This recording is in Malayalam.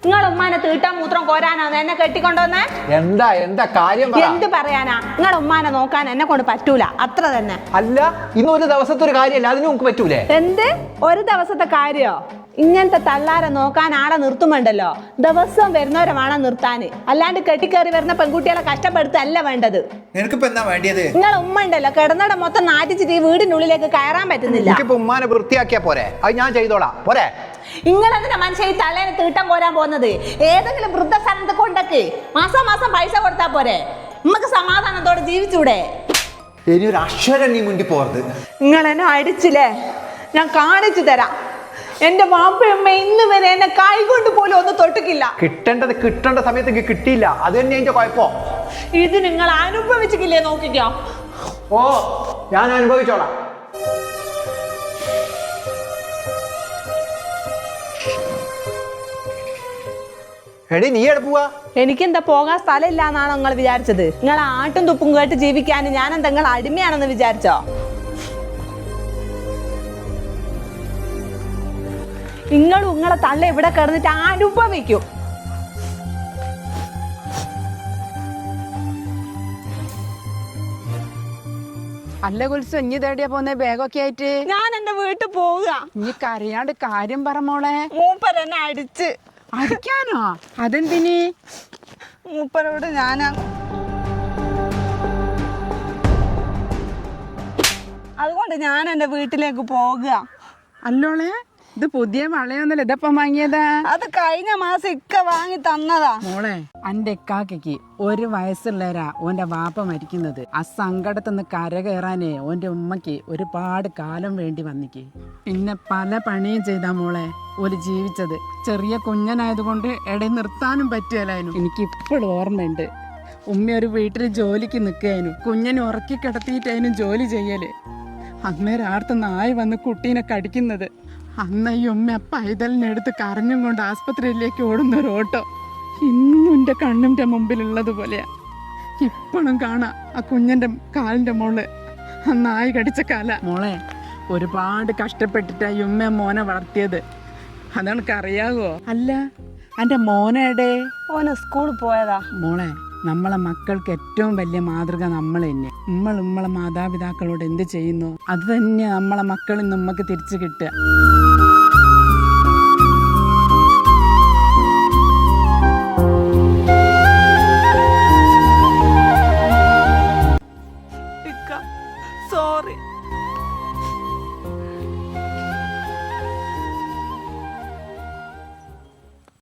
നിങ്ങൾ ഉമ്മാനെ തീട്ടാൻ മൂത്രം കോരാനാണ് എന്നെ കെട്ടിക്കൊണ്ടുവന്നേ? എന്താ കാര്യം? എന്ത് പറയാനാ? നിങ്ങൾ ഉമ്മാനെ നോക്കാൻ എന്നെ കൊണ്ട് പറ്റൂല, അത്ര തന്നെ. അല്ല, ഇന്ന് ഒരു ദിവസത്തെ ഒരു കാര്യമല്ല, അതിന് നമുക്ക് പറ്റൂലേ? എന്ത് ഒരു ദിവസത്തെ കാര്യോ? ഇങ്ങനത്തെ തള്ളാരെ നോക്കാൻ ആളെ നിർത്തുമുണ്ടല്ലോ, ദിവസം വരുന്നവരെ വേണം നിർത്താന്, അല്ലാണ്ട് കെട്ടിക്കേറി വരുന്ന പെൺകുട്ടികളെ കഷ്ടപ്പെടുത്തല്ല വേണ്ടത്. നിനക്കിപ്പോ എന്താ വേണ്ടിയത്? നിങ്ങൾ ഉമ്മ ഉണ്ടല്ലോ കിടന്നിടം മൊത്തം നാറ്റിച്ചിട്ട് ഈ വീടിനുള്ളിലേക്ക് കയറാൻ പറ്റുന്നില്ല. ഉമ്മാനെ വൃത്തിയാക്കിയാ പോരെ? അത് ഞാൻ ചെയ്തോളാം, പോരെ? നിങ്ങളെന്തിനാ മനുഷ്യ ഈ തലേനെ തീട്ടം കോരാൻ പോകുന്നത്? ഏതെങ്കിലും വൃദ്ധസ്ഥാനത്ത് കൊണ്ടൊക്കെ മാസം പൈസ കൊടുത്താ പോരെ? നമുക്ക് സമാധാനത്തോടെ ജീവിച്ചൂടെ? ഇനി ഒരു അക്ഷരം നീ മുണ്ടി പോറത്. നിങ്ങൾ എന്നെ അടിച്ചില്ലേ, ഞാൻ കാണിച്ചു തരാം. എന്റെ വാപ്പയമ്മ ഇന്ന് വരെ എന്നെ കൈകൊണ്ട് പോലും ഒന്ന് തൊട്ടിക്കില്ല. കിട്ടേണ്ട സമയത്ത് കിട്ടിയില്ല, അത് തന്നെ എന്റെ കുഴപ്പം. ഇത് നിങ്ങൾ അനുഭവിച്ചിട്ടില്ലേ? നോക്കിക്കോ. ഓ, ഞാൻ അനുഭവിച്ചോളാം. എടി, നീ എവിടെ പോവാ? എനിക്കെന്താ പോകാൻ സ്ഥലമില്ല എന്നാണോ നിങ്ങൾ വിചാരിച്ചത്? നിങ്ങൾ ആട്ടും തുപ്പും കേട്ട് ജീവിക്കാൻ ഞാൻ എന്താ നിങ്ങൾ അടിമയാണെന്ന് വിചാരിച്ചോ? നിങ്ങളെ തള്ള ഇവിടെ കിടന്നിട്ട് അനുഭവിക്കും. അല്ല കുൽസു, ഇഞ്ഞി തേടിയാ പോന്നെ ബാഗൊക്കെ ആയിട്ട്? ഞാൻ എന്റെ വീട്ടിൽ പോവുക. ഇനി കരയാണ്ട് കാര്യം പറ മോളെ. മൂപ്പരെന്നെ അടിച്ച്. അടിക്കാനോ? അതെന്തിനി? മൂപ്പരോട് അതുകൊണ്ട് ഞാൻ എന്റെ വീട്ടിലേക്ക് പോകുക. അല്ലോളെ, ഇത് പുതിയ വളയൊന്നല്ല, ഇതപ്പം വാങ്ങിയതാ? അത് കഴിഞ്ഞ മാസം ഇക്ക വാങ്ങി തന്നതാ. മോളെ, അന്റെ ഇക്കാക്കയ്ക്ക് 1 വയസ്സുള്ളവരാ ഓന്റെ വാപ്പ മരിക്കുന്നത്. ആ സങ്കടത്തുനിന്ന് കരകയറാനേ ഓന്റെ ഉമ്മക്ക് ഒരുപാട് കാലം വേണ്ടി വന്നിക്ക്. പിന്നെ പല പണിയും ചെയ്താ മോളെ ഓല് ജീവിച്ചത്. ചെറിയ കുഞ്ഞനായതുകൊണ്ട് ഇടയിൽ നിർത്താനും പറ്റിയല്ലായിരുന്നു. എനിക്ക് ഇപ്പോഴും ഓർമ്മയുണ്ട്, ഉമ്മ ഒരു വീട്ടിൽ ജോലിക്ക് നിൽക്കാനും കുഞ്ഞിനെ ഉറക്കി കിടത്തിയിട്ടായിരുന്നു ജോലി ചെയ്യല്. അന്നേരം ആർത്ത നായ വന്ന് കുട്ടീനെ കടിക്കുന്നത്. അന്ന് ഈ ഉമ്മ പൈതലിനെടുത്ത് കരഞ്ഞും കൊണ്ട് ആസ്പത്രിയിലേക്ക് ഓടുന്നൊരു ഓട്ടോ ഇന്നും എൻ്റെ കണ്ണിൻ്റെ മുമ്പിലുള്ളത് പോലെയാ. ഇപ്പോഴും കാണാം ആ കുഞ്ഞൻ്റെ കാലിൻ്റെ മോള് ആ നായ കടിച്ച കാല. മോളെ, ഒരുപാട് കഷ്ടപ്പെട്ടിട്ടാ ഈ ഉമ്മ മോനെ വളർത്തിയത്, അതെനിക്കറിയാവോ? അല്ല, എൻ്റെ മോനെടെ? ഓന് സ്കൂളിൽ പോയതാ. മോളെ, നമ്മളെ മക്കൾക്ക് ഏറ്റവും വലിയ മാതൃക നമ്മൾ തന്നെ. നമ്മളെ മാതാപിതാക്കളോട് എന്ത് ചെയ്യുന്നു അത് തന്നെ നമ്മളെ മക്കളിൽ നമുക്ക് തിരിച്ചു കിട്ടുക.